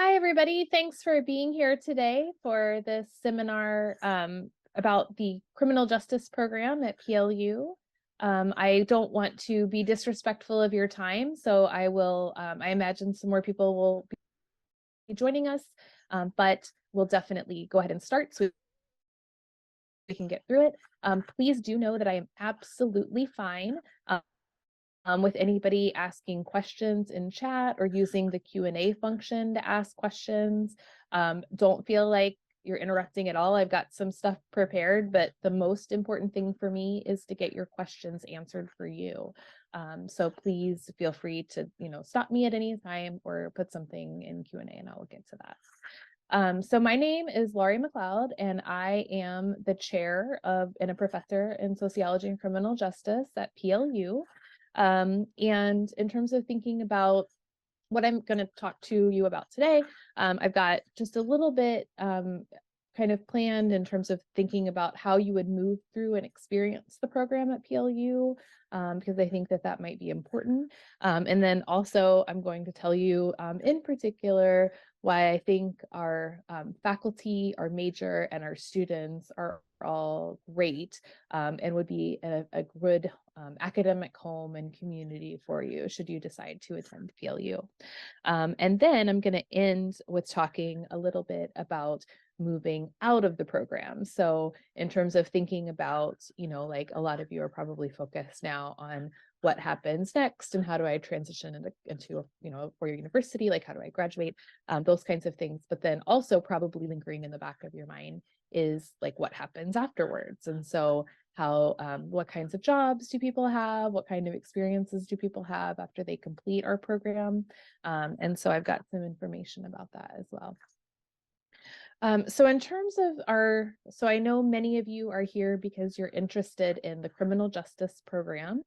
Hi, everybody. Thanks for being here today for this seminar about the criminal justice program at PLU. I don't want to be disrespectful of your time, so I imagine some more people will be joining us, but we'll definitely go ahead and start so we can get through it. Please do know that I am absolutely fine with anybody asking questions in chat or using the Q&A function to ask questions. Don't feel like you're interrupting at all. I've got some stuff prepared, but the most important thing for me is to get your questions answered for you. So please feel free to, stop me at any time or put something in Q&A and I'll get to that. So my name is Laurie McLeod, and I am the chair and a professor in sociology and criminal justice at PLU. And in terms of thinking about what I'm going to talk to you about today, I've got just a little bit kind of planned in terms of thinking about how you would move through and experience the program at PLU, because I think that might be important. And then also I'm going to tell you in particular why I think our faculty, our major, and our students are all great and would be a good academic home and community for you should you decide to attend PLU. And then I'm going to end with talking a little bit about moving out of the program. So in terms of thinking about, like a lot of you are probably focused now on what happens next and how do I transition into a four-year university, like how do I graduate, those kinds of things. But then also probably lingering in the back of your mind is like what happens afterwards. And so what kinds of jobs do people have? What kind of experiences do people have after they complete our program? And so I've got some information about that as well. So in terms of so I know many of you are here because you're interested in the criminal justice program.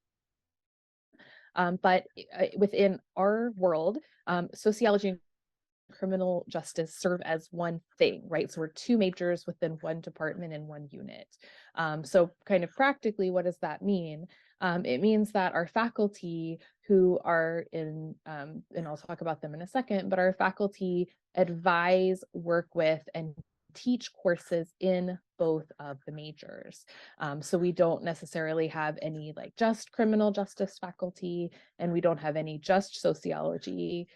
But within our world, sociology and criminal justice serve as one thing, right? So we're two majors within one department and one unit. So kind of practically, what does that mean? It means that our faculty who are and I'll talk about them in a second, but our faculty advise, work with, and teach courses in both of the majors. So we don't necessarily have any like just criminal justice faculty, and we don't have any just sociology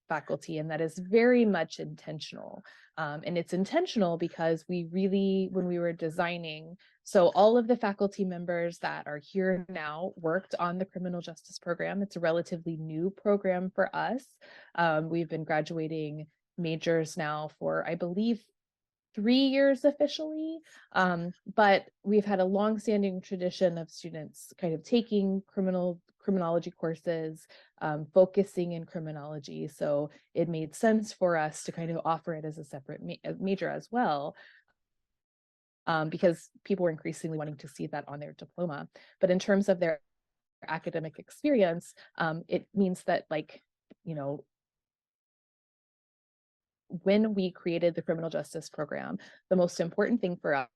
faculty, and that is very much intentional. And it's intentional because we really, when we were designing, so all of the faculty members that are here now worked on the criminal justice program. It's a relatively new program for us. We've been graduating majors now for, I believe, 3 years officially, but we've had a long-standing tradition of students kind of taking criminology courses, focusing in criminology. So it made sense for us to kind of offer it as a separate major as well, because people were increasingly wanting to see that on their diploma. But in terms of their academic experience, it means that when we created the criminal justice program, the most important thing for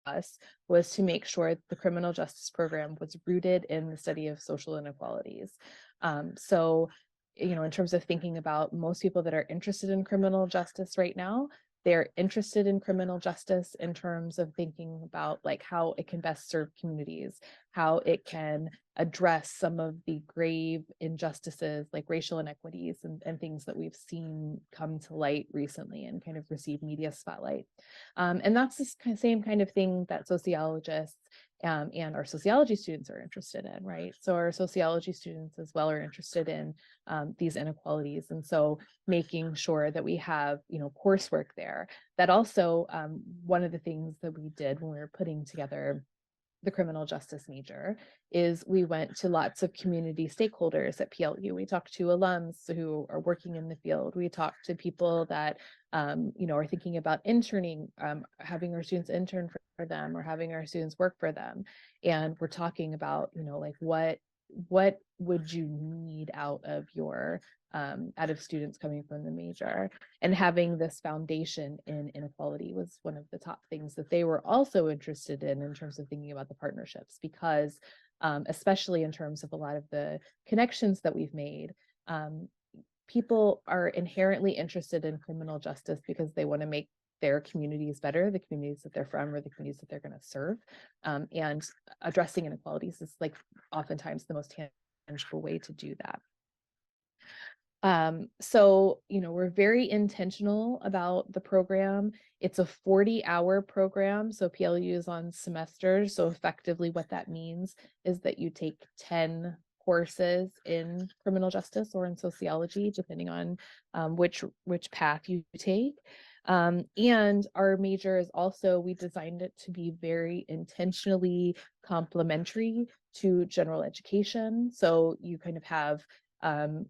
us was to make sure the criminal justice program was rooted in the study of social inequalities. So, in terms of thinking about most people that are interested in criminal justice right now, they're interested in criminal justice in terms of thinking about like how it can best serve communities, how it can address some of the grave injustices like racial inequities and things that we've seen come to light recently and kind of receive media spotlight. And that's the same kind of thing that sociologists and our sociology students are interested in, right? So our sociology students as well are interested in these inequalities. And so making sure that we have, coursework there. That also, one of the things that we did when we were putting together the criminal justice major is we went to lots of community stakeholders at PLU. We talked to alums who are working in the field. We talked to people that, are thinking about interning, having our students intern for them or having our students work for them. And we're talking about, like what would you need out of students coming from the major, and having this foundation in inequality was one of the top things that they were also interested in terms of thinking about the partnerships, because especially in terms of a lot of the connections that we've made, people are inherently interested in criminal justice because they want to make their communities better, the communities that they're from or the communities that they're going to serve. And addressing inequalities is like oftentimes the most tangible way to do that. So, we're very intentional about the program. It's a 40-hour program. So PLU is on semesters. So effectively what that means is that you take 10 courses in criminal justice or in sociology, depending on which path you take. And our major is also, we designed it to be very intentionally complementary to general education. So you kind of have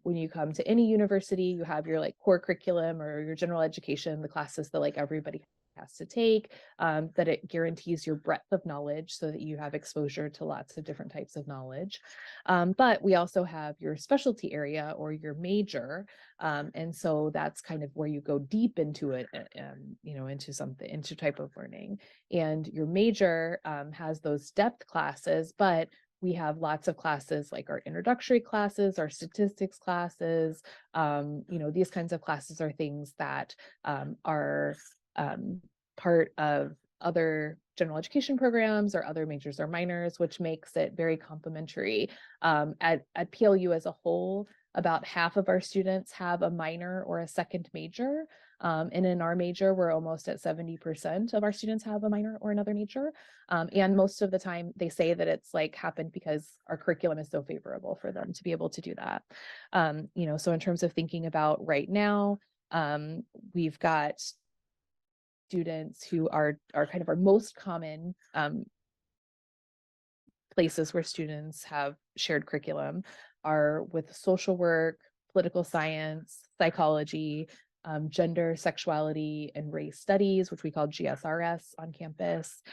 when you come to any university, you have your like core curriculum or your general education, the classes that like everybody has to take, that it guarantees your breadth of knowledge so that you have exposure to lots of different types of knowledge. But we also have your specialty area or your major. And so that's kind of where you go deep into it, into type of learning. And your major has those depth classes, but we have lots of classes like our introductory classes, our statistics classes. These kinds of classes are things that are part of other general education programs or other majors or minors, which makes it very complementary. At PLU as a whole, about half of our students have a minor or a second major. And in our major, we're almost at 70% of our students have a minor or another major. And most of the time they say that it's like happened because our curriculum is so favorable for them to be able to do that. So in terms of thinking about right now, we've got students who are kind of our most common places where students have shared curriculum are with social work, political science, psychology, gender, sexuality, and race studies, which we call GSRS on campus,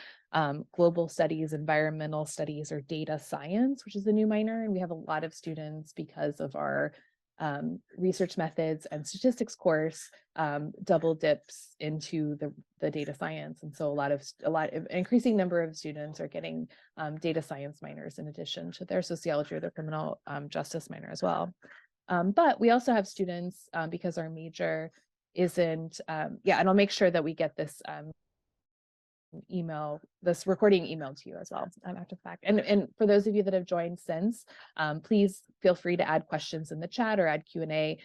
global studies, environmental studies, or data science, which is a new minor. And we have a lot of students because of our research methods and statistics course double dips into the data science. And so an increasing number of students are getting data science minors in addition to their sociology or their criminal justice minor as well. But we also have students because our major isn't, and I'll make sure that we get this this recording emailed to you as well after the fact. And for those of you that have joined since, please feel free to add questions in the chat or add Q&A.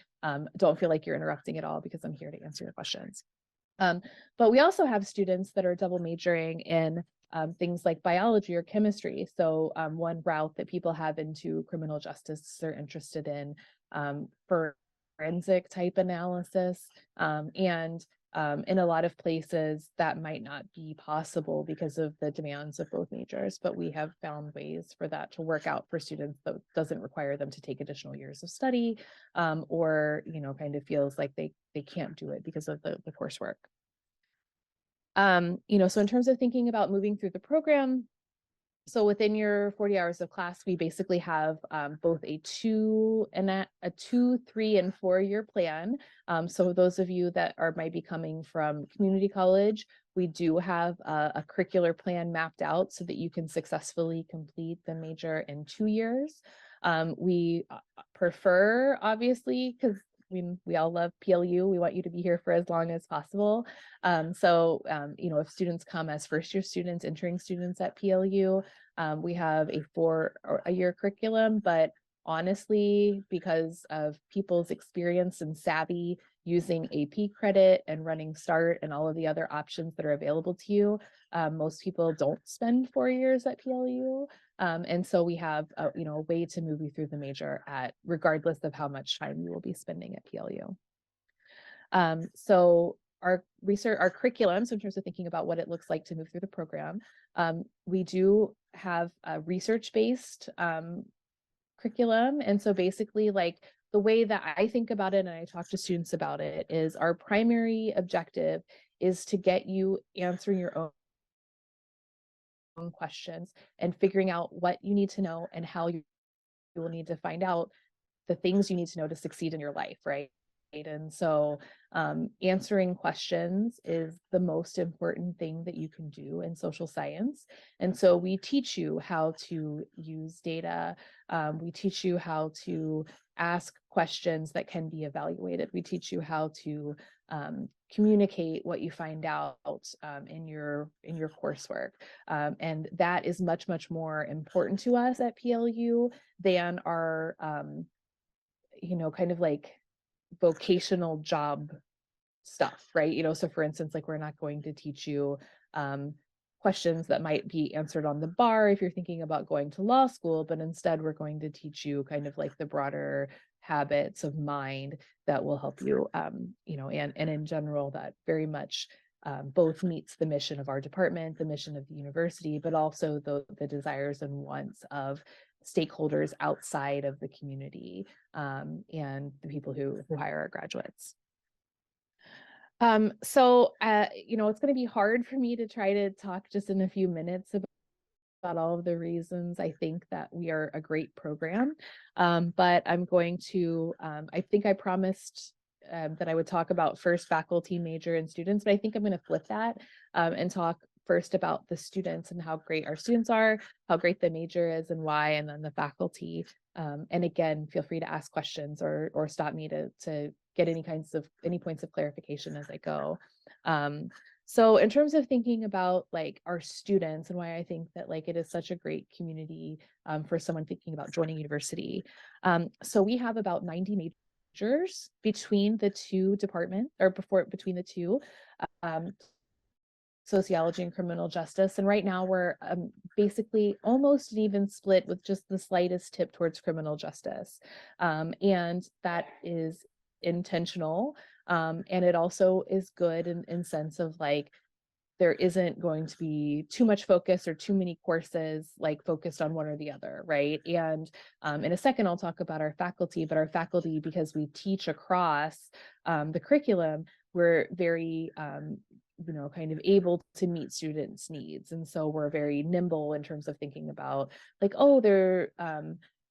Don't feel like you're interrupting at all because I'm here to answer your questions. But we also have students that are double majoring in things like biology or chemistry. So one route that people have into criminal justice they're interested in forensic type analysis. In a lot of places that might not be possible because of the demands of both majors, but we have found ways for that to work out for students that doesn't require them to take additional years of study or kind of feels like they can't do it because of the coursework. So in terms of thinking about moving through the program, so within your 40 hours of class, we basically have both a 2, 3, and 4 year plan. So those of you that might be coming from community college, we do have a curricular plan mapped out so that you can successfully complete the major in 2 years. We prefer, obviously, because we all love PLU. We want you to be here for as long as possible. If students come as first year students, entering students at PLU, we have a 4-year curriculum, but honestly, because of people's experience and savvy using AP credit and running START and all of the other options that are available to you, most people don't spend 4 years at PLU. And so we have a way to move you through the major regardless of how much time you will be spending at PLU. So our curriculum, so in terms of thinking about what it looks like to move through the program, we do have a research-based curriculum. And so basically like the way that I think about it and I talk to students about it is our primary objective is to get you answering your own questions and figuring out what you need to know and how you will need to find out the things you need to know to succeed in your life, right? And so answering questions is the most important thing that you can do in social science. And so we teach you how to use data. We teach you how to ask questions that can be evaluated. We teach you how to communicate what you find out in your coursework. And that is much, much more important to us at PLU than our, kind of like vocational job stuff, right? So for instance, like we're not going to teach you questions that might be answered on the bar if you're thinking about going to law school, but instead we're going to teach you kind of like the broader habits of mind that will help you, and in general, that very much both meets the mission of our department, the mission of the university, but also the desires and wants of stakeholders outside of the community, and the people who hire our graduates. So it's going to be hard for me to try to talk just in a few minutes about all of the reasons I think that we are a great program. But I'm going to, I think I promised that I would talk about first faculty, major, and students, but I think I'm going to flip that and talk first about the students and how great our students are, how great the major is and why, and then the faculty. And again, feel free to ask questions or stop me to get any points of clarification as I go. So in terms of thinking about like our students and why I think that like it is such a great community for someone thinking about joining university. So we have about 90 majors between the two departments between the two. Sociology and criminal justice. And right now we're basically almost an even split with just the slightest tip towards criminal justice. And that is intentional. And it also is good in sense of like, there isn't going to be too much focus or too many courses like focused on one or the other, right? And in a second, I'll talk about our faculty, but our faculty, because we teach across the curriculum, we're very kind of able to meet students' needs. And so we're very nimble in terms of thinking about like, oh, they're,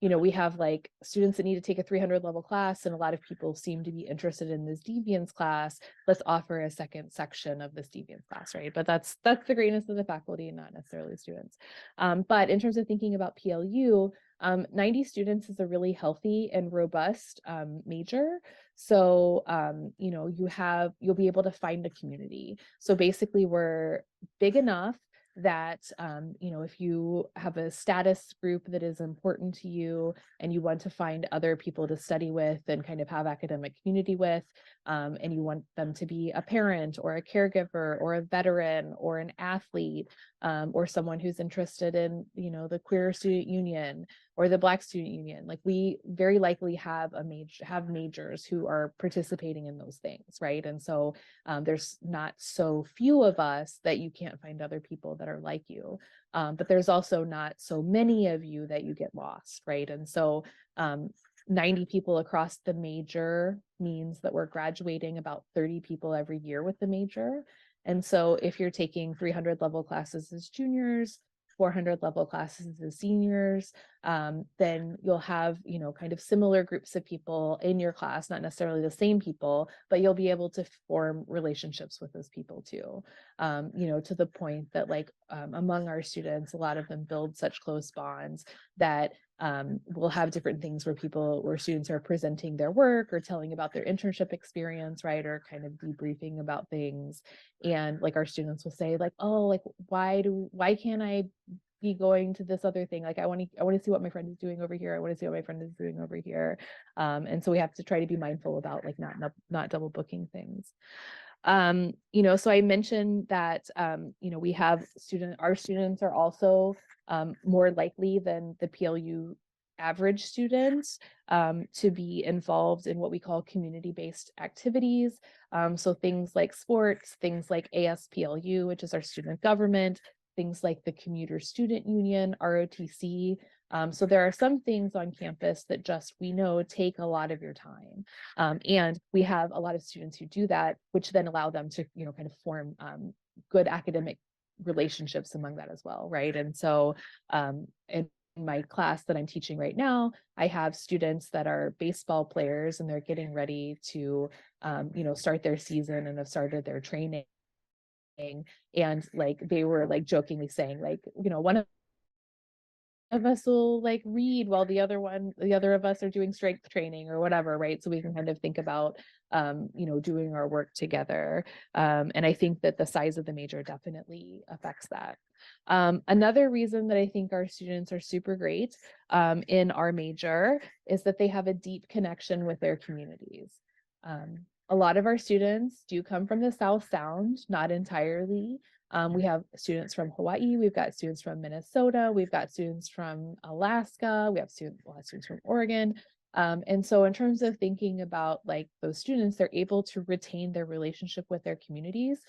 we have like students that need to take a 300 level class, and a lot of people seem to be interested in this deviance class. Let's offer a second section of this deviance class, right? But that's the greatness of the faculty and not necessarily students. But in terms of thinking about PLU, 90 students is a really healthy and robust major. So, you'll be able to find a community. So basically we're big enough that, if you have a status group that is important to you and you want to find other people to study with and kind of have academic community with, and you want them to be a parent or a caregiver or a veteran or an athlete, or someone who's interested in, the queer student union or the Black student union, like we very likely have majors who are participating in those things, right? And so there's not so few of us that you can't find other people that are like you, but there's also not so many of you that you get lost, right? And so 90 people across the major means that we're graduating about 30 people every year with the major. And so if you're taking 300 level classes as juniors, 400 level classes as seniors, then you'll have, kind of similar groups of people in your class, not necessarily the same people, but you'll be able to form relationships with those people too. To the point that like among our students, a lot of them build such close bonds that we'll have different things where students are presenting their work or telling about their internship experience, right? Or kind of debriefing about things. And like our students will say like, oh, like, why can't I be going to this other thing? Like I want to see what my friend is doing over here. I want to see what my friend is doing over here. And so we have to try to be mindful about like not double booking things. So I mentioned that, we have our students are also more likely than the PLU average students to be involved in what we call community-based activities. So things like sports, things like ASPLU, which is our student government, things like the Commuter Student Union, ROTC. So there are some things on campus that just we know take a lot of your time. And we have a lot of students who do that, which then allow them to, kind of form good academic relationships among that as well, right? And so, and my class that I'm teaching right now, I have students that are baseball players and they're getting ready to, start their season and have started their training. And like they were like jokingly saying, like, one of us will like read while the other of us are doing strength training or whatever, right? So we can kind of think about doing our work together. And I think that the size of the major definitely affects that. Another reason that I think our students are super great in our major is that they have a deep connection with their communities. A lot of our students do come from the South Sound, not entirely. We have students from Hawaii, we've got students from Minnesota, we've got students from Alaska, we have a lot of students from Oregon. And so in terms of thinking about like those students, they're able to retain their relationship with their communities,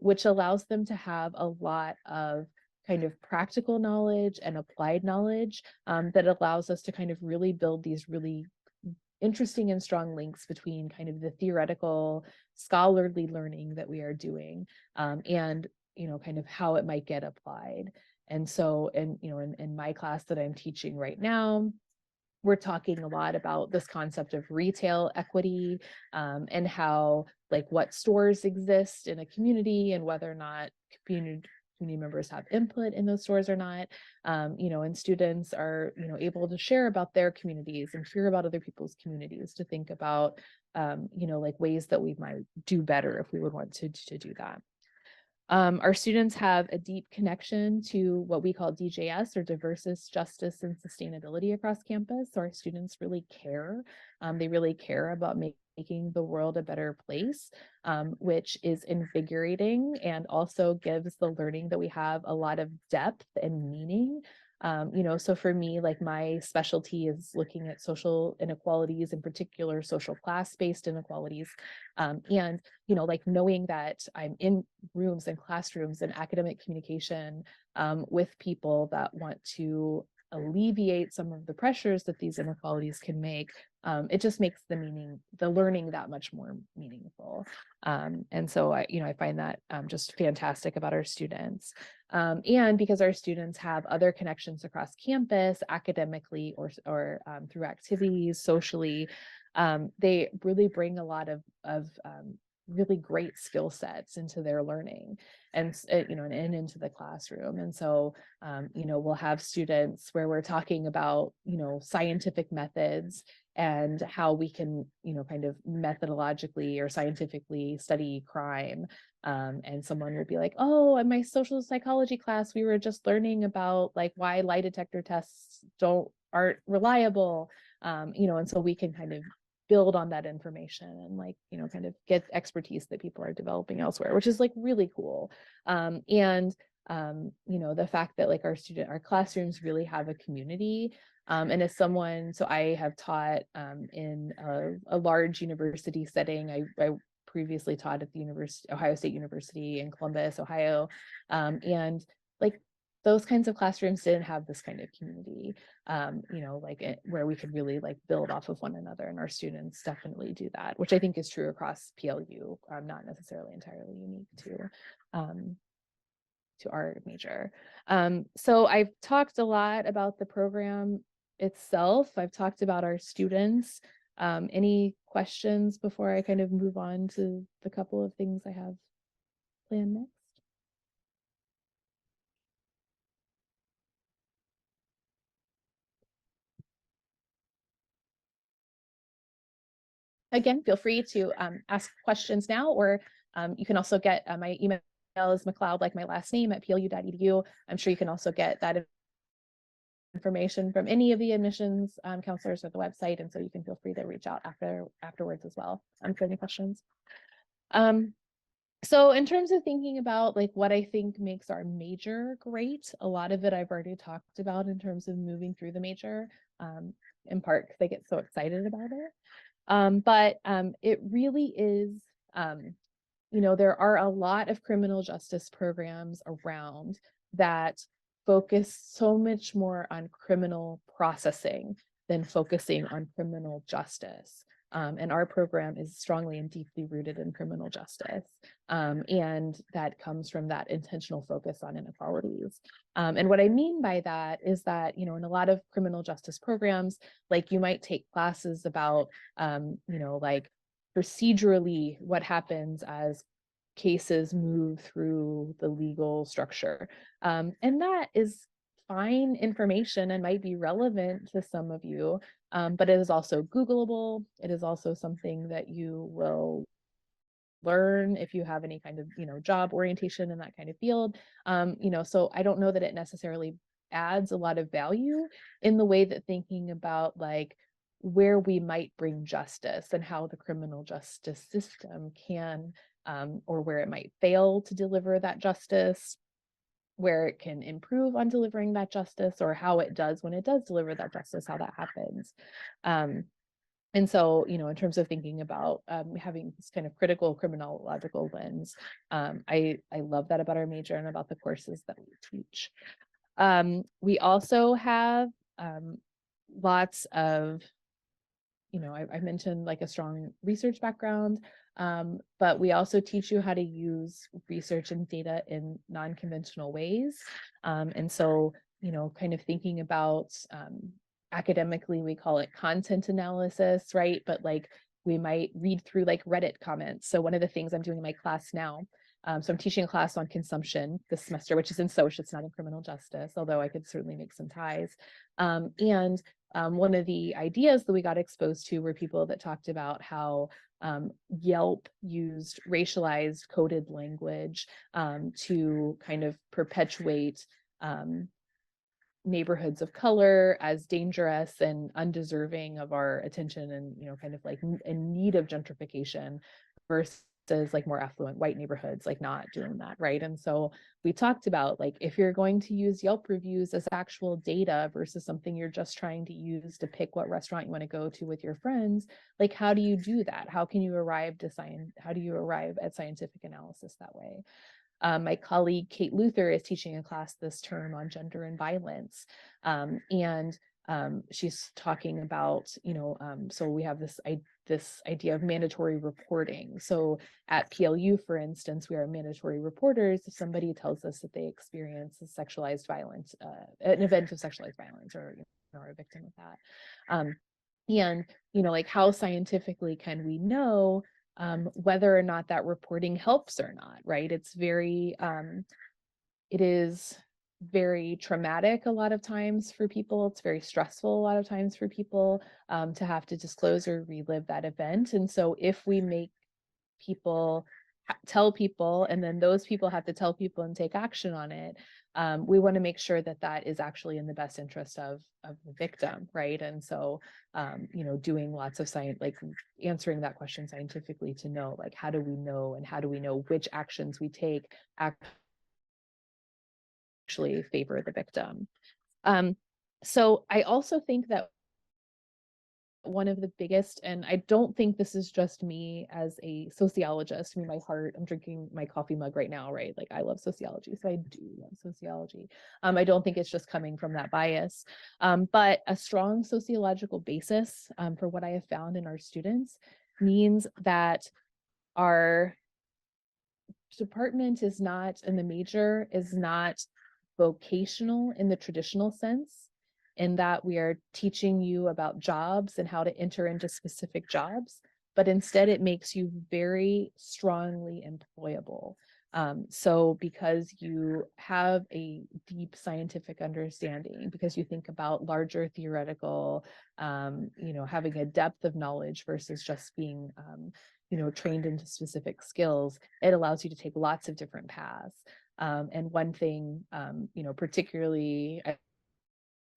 which allows them to have a lot of kind of practical knowledge and applied knowledge that allows us to kind of really build these really interesting and strong links between kind of the theoretical scholarly learning that we are doing and kind of how it might get applied. And so in my class that I'm teaching right now, we're talking a lot about this concept of retail equity and how like what stores exist in a community and whether or not community members have input in those stores or not. And students are able to share about their communities and hear about other people's communities to think about like ways that we might do better if we would want to do that. Our students have a deep connection to what we call DJS, or Diversis, Justice, and Sustainability across campus. So our students really care. They really care about making the world a better place, which is invigorating and also gives the learning that we have a lot of depth and meaning. So for me, like my specialty is looking at social inequalities, in particular, social class-based inequalities. And like knowing that I'm in rooms and classrooms and academic communication with people that want to alleviate some of the pressures that these inequalities can make, it just makes the learning that much more meaningful. And so I find that just fantastic about our students. And because our students have other connections across campus, academically or through activities, socially, they really bring a lot of really great skill sets into their learning and into the classroom. And so we'll have students where we're talking about scientific methods and how we can kind of methodologically or scientifically study crime. And someone would be like, oh, in my social psychology class we were just learning about like why lie detector tests aren't reliable. And so we can kind of build on that information and like kind of get expertise that people are developing elsewhere, which is like really cool. And the fact that like our classrooms really have a community. And as someone, so I have taught in a large university setting. I previously taught at the Ohio State University in Columbus, Ohio, and like those kinds of classrooms didn't have this kind of community, where we could really like build off of one another, and our students definitely do that, which I think is true across PLU, not necessarily entirely unique to our major. So I've talked a lot about the program itself. I've talked about our students. Any questions before I kind of move on to the couple of things I have planned next? Again, feel free to ask questions now, or you can also get my email is McLeod, like my last name, at plu.edu. I'm sure you can also get that information from any of the admissions counselors at the website, and so you can feel free to reach out afterwards as well for any questions. So in terms of thinking about like what I think makes our major great, a lot of it I've already talked about in terms of moving through the major, in part because I get so excited about it. But it really is, there are a lot of criminal justice programs around that focus so much more on criminal processing than focusing on criminal justice. And our program is strongly and deeply rooted in criminal justice. And that comes from that intentional focus on inequalities. And what I mean by that is that, in a lot of criminal justice programs, like you might take classes about, like procedurally what happens as cases move through the legal structure. And that is fine information and might be relevant to some of you, but it is also Googleable. It is also something that you will learn if you have any kind of, job orientation in that kind of field. So I don't know that it necessarily adds a lot of value in the way that thinking about like where we might bring justice and how the criminal justice system can, or where it might fail to deliver that justice, where it can improve on delivering that justice, or how it does when it does deliver that justice, how that happens. And so, in terms of thinking about having this kind of critical criminological lens, I love that about our major and about the courses that we teach. We also have lots of, I mentioned like a strong research background, but we also teach you how to use research and data in non-conventional ways. And so, kind of thinking about academically, we call it content analysis, right? But like we might read through like Reddit comments. So one of the things I'm doing in my class now, so I'm teaching a class on consumption this semester, which is in social, it's not in criminal justice, although I could certainly make some ties. And one of the ideas that we got exposed to were people that talked about how Yelp used racialized coded language to kind of perpetuate neighborhoods of color as dangerous and undeserving of our attention, and kind of like in need of gentrification, versus like more affluent white neighborhoods like not doing that, right? And so we talked about like if you're going to use Yelp reviews as actual data versus something you're just trying to use to pick what restaurant you want to go to with your friends, like how do you do that? How do you arrive at scientific analysis that way? My colleague Kate Luther is teaching a class this term on gender and violence, and she's talking about, so we have this idea of mandatory reporting. So at PLU, for instance, we are mandatory reporters. If somebody tells us that they experience sexualized violence, an event of sexualized violence, or are a victim of that, and like how scientifically can we know whether or not that reporting helps or not, right? It is very traumatic a lot of times for people. It's very stressful a lot of times for people to have to disclose or relive that event. And so if we make people tell people, and then those people have to tell people and take action on it, we want to make sure that that is actually in the best interest of the victim, right? And so, doing lots of science, like answering that question scientifically to know, like, how do we know, and how do we know which actions we take actually favor the victim? So I also think that one of the biggest, and I don't think this is just me as a sociologist, my heart, I'm drinking my coffee mug right now, right? Like I love sociology, so I do love sociology. I don't think it's just coming from that bias, but a strong sociological basis for what I have found in our students means that our department is not, and the major is not vocational in the traditional sense, in that we are teaching you about jobs and how to enter into specific jobs, but instead it makes you very strongly employable. So because you have a deep scientific understanding, because you think about larger theoretical, having a depth of knowledge versus just being, trained into specific skills, it allows you to take lots of different paths. And one thing, particularly I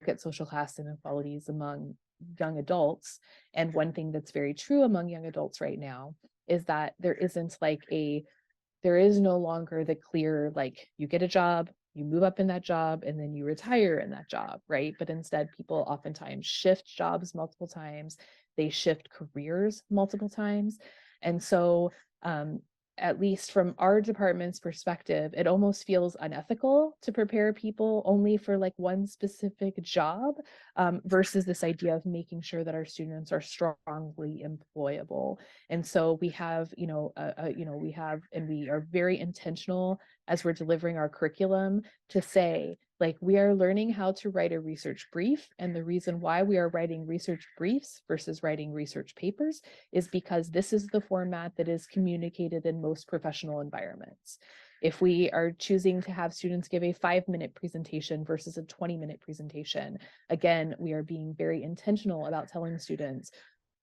look at social class inequalities among young adults, and one thing that's very true among young adults right now is that there is no longer the clear, like you get a job, you move up in that job, and then you retire in that job, right? But instead, people oftentimes shift jobs multiple times, they shift careers multiple times. And so at least from our department's perspective, it almost feels unethical to prepare people only for like one specific job, versus this idea of making sure that our students are strongly employable. And so we have, we are very intentional as we're delivering our curriculum to say, like, we are learning how to write a research brief. And the reason why we are writing research briefs versus writing research papers is because this is the format that is communicated in most professional environments. If we are choosing to have students give a 5-minute presentation versus a 20-minute presentation, again, we are being very intentional about telling students,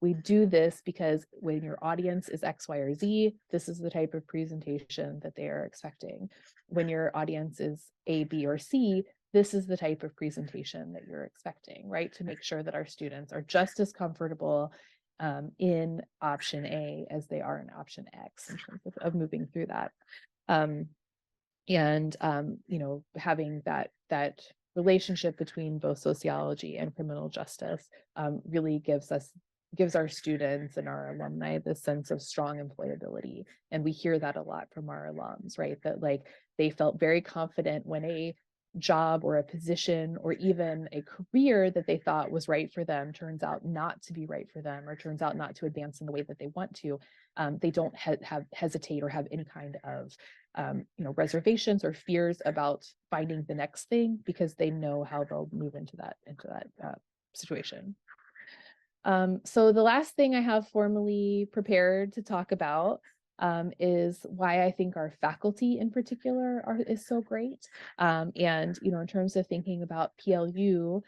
we do this because when your audience is X, Y, or Z, this is the type of presentation that they are expecting. When your audience is A, B, or C, this is the type of presentation that you're expecting, right? To make sure that our students are just as comfortable in option A as they are in option X in terms of moving through that. Having that relationship between both sociology and criminal justice really gives our students and our alumni this sense of strong employability. And we hear that a lot from our alums, right? That like they felt very confident when a job or a position or even a career that they thought was right for them turns out not to be right for them, or turns out not to advance in the way that they want to. They don't hesitate or have any kind of reservations or fears about finding the next thing, because they know how they'll move into that situation. So the last thing I have formally prepared to talk about is why I think our faculty in particular is so great. In terms of thinking about PLU,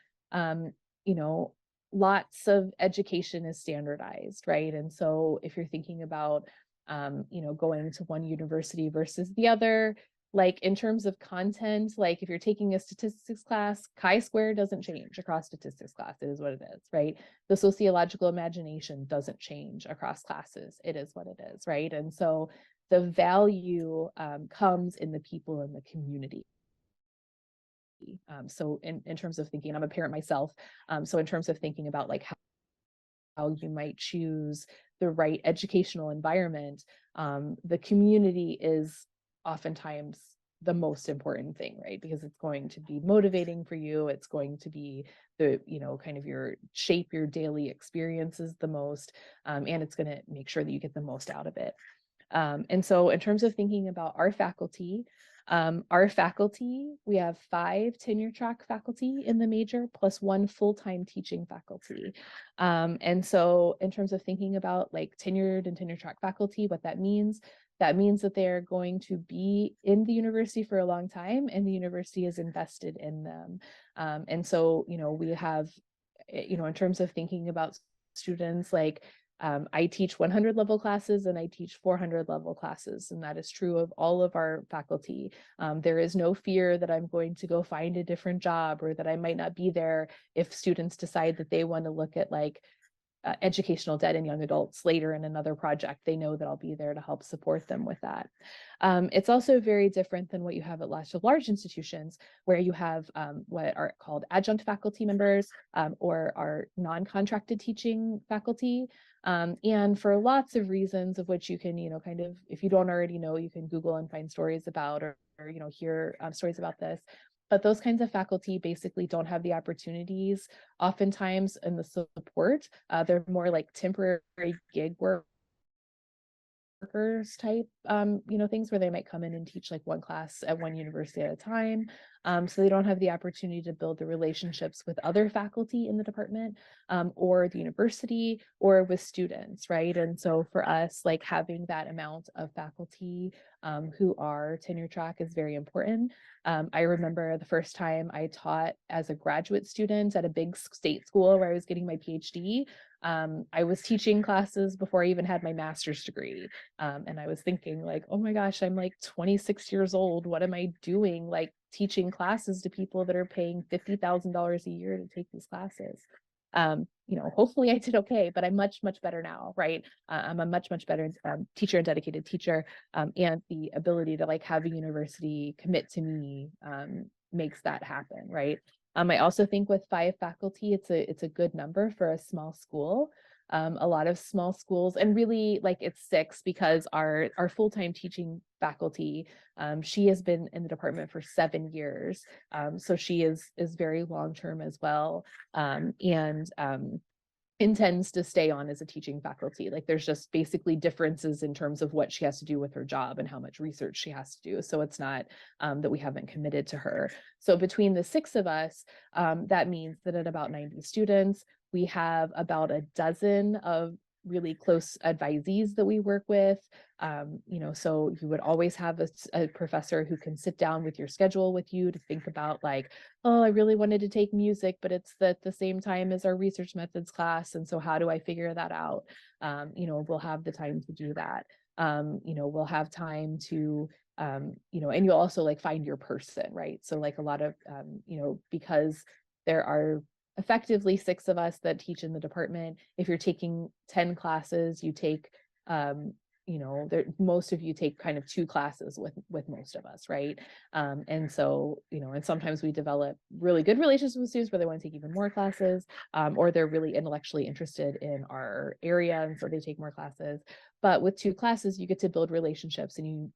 lots of education is standardized, right? And so if you're thinking about, going to one university versus the other, like in terms of content, like if you're taking a statistics class, chi-square doesn't change across statistics class. It is what it is, right? The sociological imagination doesn't change across classes. It is what it is, right? And so the value comes in the people in the community. So in terms of thinking, I'm a parent myself. So in terms of thinking about like how you might choose the right educational environment, the community is oftentimes the most important thing, right? Because it's going to be motivating for you. It's going to be the, kind of shape your daily experiences the most, and it's going to make sure that you get the most out of it. And so in terms of thinking about our faculty, we have 5 tenure track faculty in the major plus 1 full-time teaching faculty. And so in terms of thinking about like tenured and tenure track faculty, what that means that they're going to be in the university for a long time, and the university is invested in them. And so, we have, in terms of thinking about students, like I teach 100 level classes and I teach 400 level classes, and that is true of all of our faculty. There is no fear that I'm going to go find a different job, or that I might not be there if students decide that they want to look at like educational debt in young adults later in another project. They know that I'll be there to help support them with that. It's also very different than what you have at lots of large institutions, where you have what are called adjunct faculty members, or our non-contracted teaching faculty. And for lots of reasons, of which you can, kind of, if you don't already know, you can Google and find stories about, or hear stories about this. But those kinds of faculty basically don't have the opportunities oftentimes in the support. They're more like temporary gig workers type, things where they might come in and teach like one class at one university at a time. So they don't have the opportunity to build the relationships with other faculty in the department, or the university, or with students, right? And so for us, like having that amount of faculty who are tenure track is very important. I remember the first time I taught as a graduate student at a big state school where I was getting my PhD. I was teaching classes before I even had my master's degree. And I was thinking like, oh my gosh, I'm like 26 years old. What am I doing? Like teaching classes to people that are paying $50,000 a year to take these classes. Hopefully I did okay, but I'm much, much better now, right? I'm a much, much better teacher and dedicated teacher. And the ability to like have a university commit to me makes that happen, right? I also think with 5 faculty, it's a good number for a small school. A lot of small schools, and really like it's 6 because our full-time teaching faculty, she has been in the department for 7 years. So she is very long-term as well. And intends to stay on as a teaching faculty. Like there's just basically differences in terms of what she has to do with her job and how much research she has to do. So it's not that we haven't committed to her. So between the 6 of us, that means that at about 90 students, we have about a dozen of really close advisees that we work with. So you would always have a professor who can sit down with your schedule with you to think about like, oh, I really wanted to take music, but it's at the same time as our research methods class. And so how do I figure that out? We'll have the time to do that. We'll have time to, and you'll also like find your person, right? So like a lot of, because there are effectively 6 of us that teach in the department. If you're taking 10 classes, you take, most of you take kind of 2 classes with most of us, right? And so, and sometimes we develop really good relationships with students where they want to take even more classes, or they're really intellectually interested in our area, and so they take more classes. But with 2 classes, you get to build relationships and you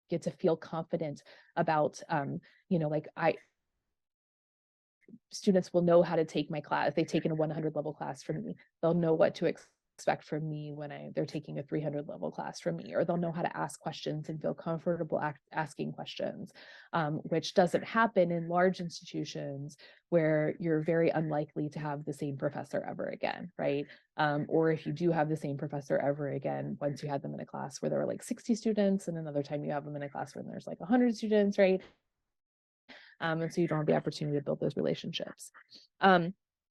get to feel confident about, students will know how to take my class. If they've taken a 100 level class from me, they'll know what to expect from me when they're taking a 300 level class from me, or they'll know how to ask questions and feel comfortable asking questions, which doesn't happen in large institutions where you're very unlikely to have the same professor ever again, right? Or if you do have the same professor ever again, once you had them in a class where there were like 60 students, and another time you have them in a class where there's like 100 students, right? And so you don't have the opportunity to build those relationships.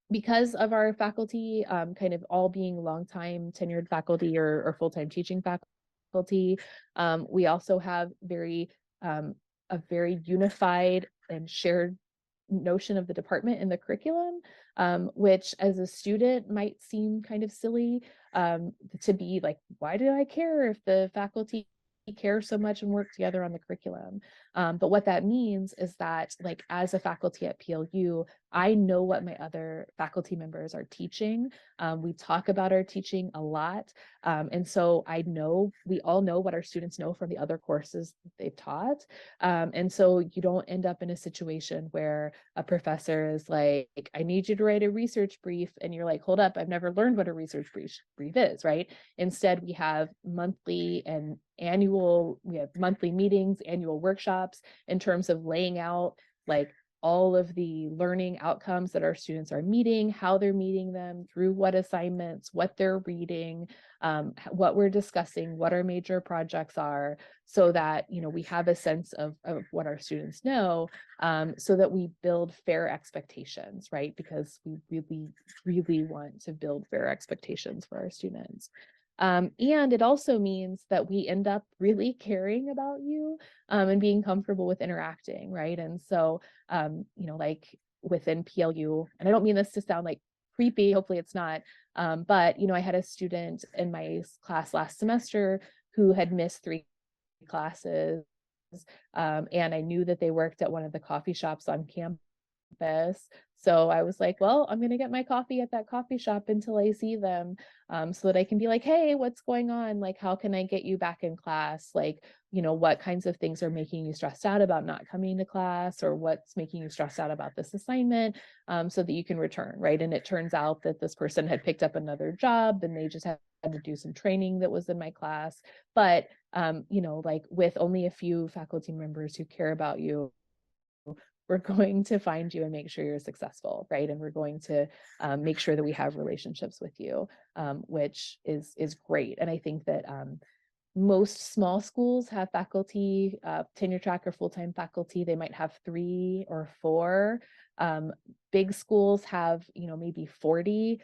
Because of our faculty kind of all being longtime tenured faculty or full-time teaching faculty, we also have a very unified and shared notion of the department and the curriculum, which as a student might seem kind of silly, to be like, why do I care if the faculty care so much and work together on the curriculum? But what that means is that, like, as a faculty at PLU, I know what my other faculty members are teaching. We talk about our teaching a lot. And so we all know what our students know from the other courses that they've taught. And so you don't end up in a situation where a professor is like, I need you to write a research brief. And you're like, hold up, I've never learned what a research brief is, right? Instead, we have monthly meetings, annual workshops in terms of laying out like all of the learning outcomes that our students are meeting, how they're meeting them, through what assignments, what they're reading, what we're discussing, what our major projects are, so that we have a sense of what our students know, so that we build fair expectations, right? Because we really, really want to build fair expectations for our students. And it also means that we end up really caring about you, and being comfortable with interacting, right? And so, like within PLU, and I don't mean this to sound like creepy, hopefully it's not, but I had a student in my class last semester who had missed 3 classes, and I knew that they worked at one of the coffee shops on campus. So I was like, well, I'm going to get my coffee at that coffee shop until I see them, so that I can be like, hey, what's going on? Like, how can I get you back in class? Like, what kinds of things are making you stressed out about not coming to class, or what's making you stressed out about this assignment, so that you can return, right? And it turns out that this person had picked up another job and they just had to do some training that was in my class. But, like with only a few faculty members who care about you, we're going to find you and make sure you're successful, right? And we're going to make sure that we have relationships with you, which is great. And I think that most small schools have faculty, tenure track or full-time faculty. They might have 3 or 4. Big schools have, maybe 40,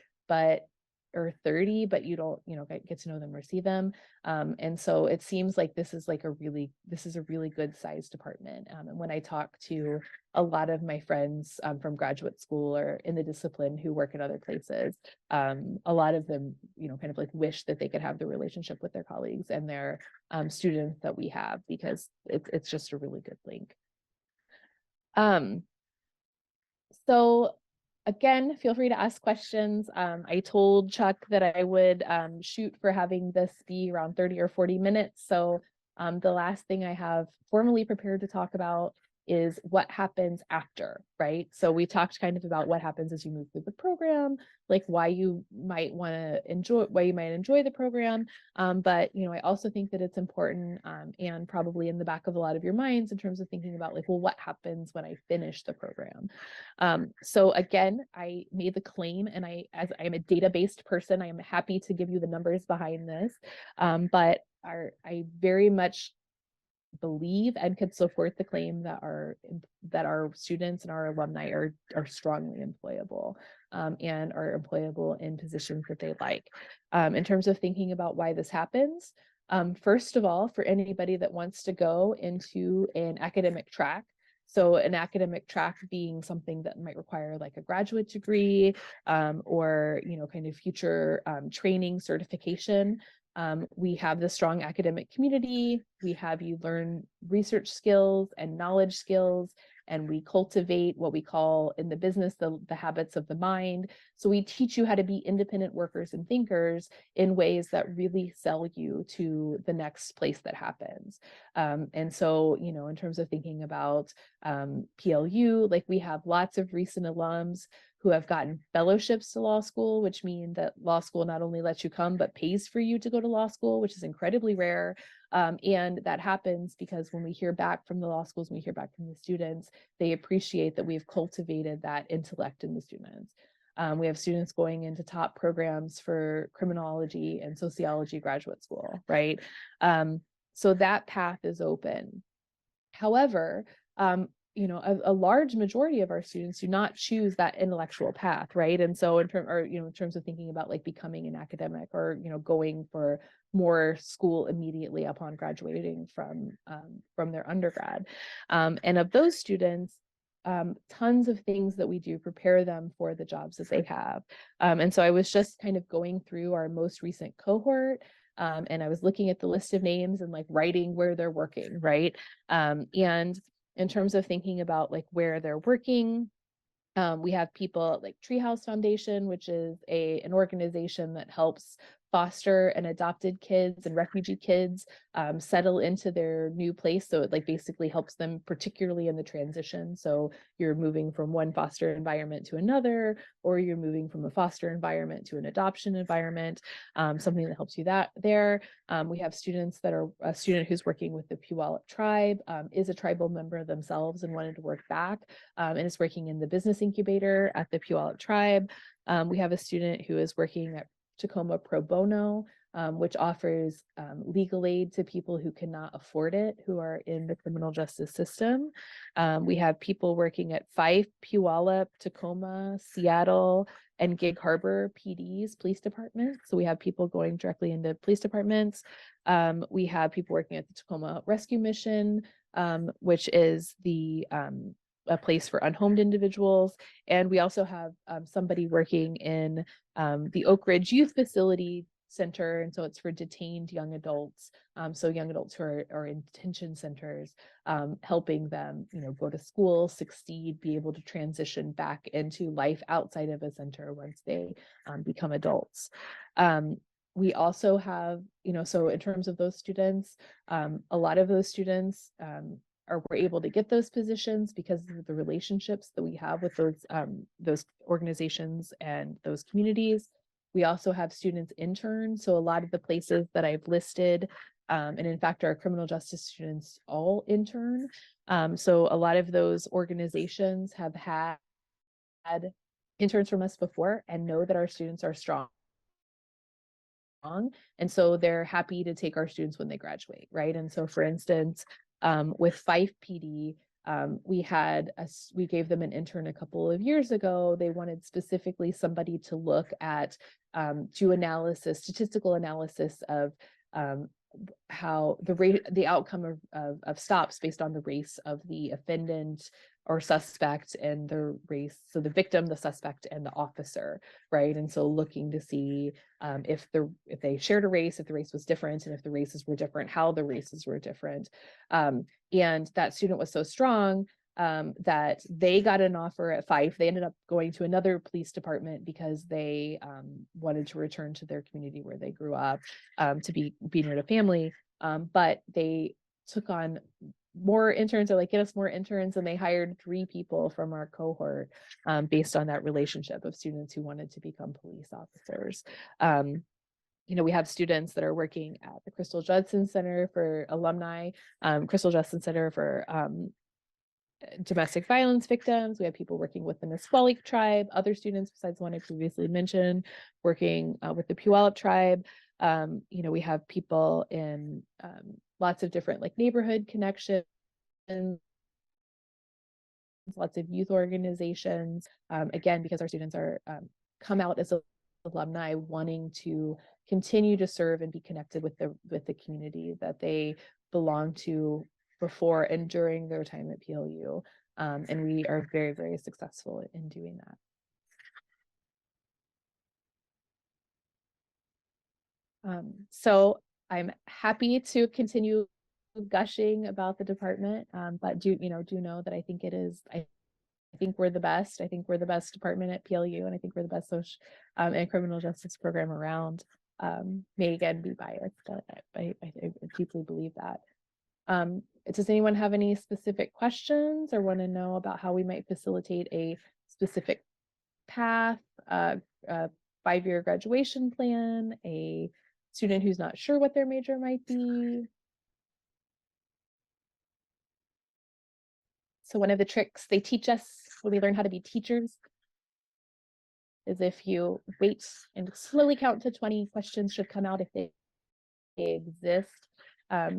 or 30, but you don't, get to know them or see them. And so it seems like this is a really good sized department. And when I talk to a lot of my friends from graduate school or in the discipline who work in other places, a lot of them, kind of like wish that they could have the relationship with their colleagues and their students that we have, because it's just a really good link. So again, feel free to ask questions. I told Chuck that I would shoot for having this be around 30 or 40 minutes. So the last thing I have formally prepared to talk about is what happens after, right? So we talked kind of about what happens as you move through the program, like why you might enjoy the program. But I also think that it's important and probably in the back of a lot of your minds in terms of thinking about like, well, what happens when I finish the program? So again, I made the claim, and as I am a data-based person, I am happy to give you the numbers behind this. But I very much believe and could support the claim that our students and our alumni are strongly employable and are employable in positions that they like. In terms of thinking about why this happens, first of all, for anybody that wants to go into an academic track, so an academic track being something that might require like a graduate degree or kind of future training certification. We have the strong academic community. We have you learn research skills and knowledge skills, and we cultivate what we call in the business the habits of the mind. So we teach you how to be independent workers and thinkers in ways that really sell you to the next place that happens. And so, in terms of thinking about PLU, like we have lots of recent alums who have gotten fellowships to law school, which mean that law school not only lets you come, but pays for you to go to law school, which is incredibly rare. And that happens because when we hear back from the law schools, when we hear back from the students, they appreciate that we've cultivated that intellect in the students. We have students going into top programs for criminology and sociology graduate school, right? So that path is open. However, a large majority of our students do not choose that intellectual path, right? And so in terms of thinking about like becoming an academic or going for more school immediately upon graduating from their undergrad. And of those students, tons of things that we do prepare them for the jobs that they have. And so I was just kind of going through our most recent cohort. And I was looking at the list of names and like writing where they're working, right? And in terms of thinking about like where they're working, we have people like Treehouse Foundation, which is an organization that helps foster and adopted kids and refugee kids settle into their new place. So it like basically helps them, particularly in the transition. So you're moving from one foster environment to another, or you're moving from a foster environment to an adoption environment, something that helps you there. We have students that are a student who's working with the Puyallup tribe, is a tribal member themselves and wanted to work back and is working in the business incubator at the Puyallup tribe. We have a student who is working at Tacoma Pro Bono, which offers legal aid to people who cannot afford it, who are in the criminal justice system. We have people working at Fife, Puyallup, Tacoma, Seattle, and Gig Harbor PD's police departments. So we have people going directly into police departments. We have people working at the Tacoma Rescue Mission, which is a place for unhomed individuals. And we also have somebody working in the Oak Ridge Youth Facility Center. And so it's for detained young adults. So young adults who are in detention centers, helping them, go to school, succeed, be able to transition back into life outside of a center once they become adults. We also have, so in terms of those students, a lot of those students we're able to get those positions because of the relationships that we have with those organizations and those communities. We also have students intern. So a lot of the places that I've listed, and in fact, our criminal justice students all intern. So a lot of those organizations have had interns from us before and know that our students are strong. And so they're happy to take our students when they graduate, right? And so for instance, with Fife PD, we gave them an intern a couple of years ago. They wanted specifically somebody to look at, do statistical analysis of how the outcome of stops based on the race of the offendant or suspect and the race, so the victim, the suspect, and the officer, right? And so looking to see if they shared a race, if the race was different, and if the races were different, how the races were different. And that student was so strong that they got an offer at Fife. They ended up going to another police department because they wanted to return to their community where they grew up, to be near to family. But they took on more interns, or like, get us more interns, and they hired 3 people from our cohort based on that relationship of students who wanted to become police officers. We have students that are working at the Crystal Judson Center for alumni, Crystal Judson Center for domestic violence victims. We have people working with the Nisqually tribe, other students besides the one I previously mentioned, working with the Puyallup tribe. We have people in lots of different like neighborhood connections, lots of youth organizations, again, because our students are come out as alumni wanting to continue to serve and be connected with the community that they belong to before and during their time at PLU. And we are very, very successful in doing that. So I'm happy to continue gushing about the department, but do know that I think we're the best. I think we're the best department at PLU, and I think we're the best social and criminal justice program around. May again be biased, but I deeply believe that. Does anyone have any specific questions or want to know about how we might facilitate a specific path, a 5-year graduation plan, a student who's not sure what their major might be? So one of the tricks they teach us when we learn how to be teachers is if you wait and slowly count to 20, questions should come out if they exist.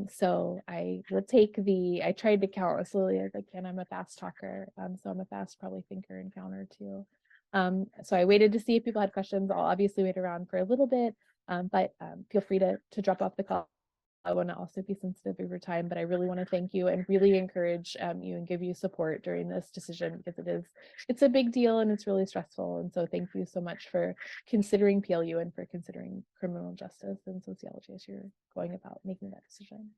So I tried to count as slowly as I can. I'm a fast talker, so I'm a fast probably thinker and counter too. So I waited to see if people had questions. I'll obviously wait around for a little bit, but feel free to drop off the call. I want to also be sensitive over time, but I really want to thank you and really encourage you and give you support during this decision, because it's a big deal and it's really stressful. And so thank you so much for considering PLU and for considering criminal justice and sociology as you're going about making that decision.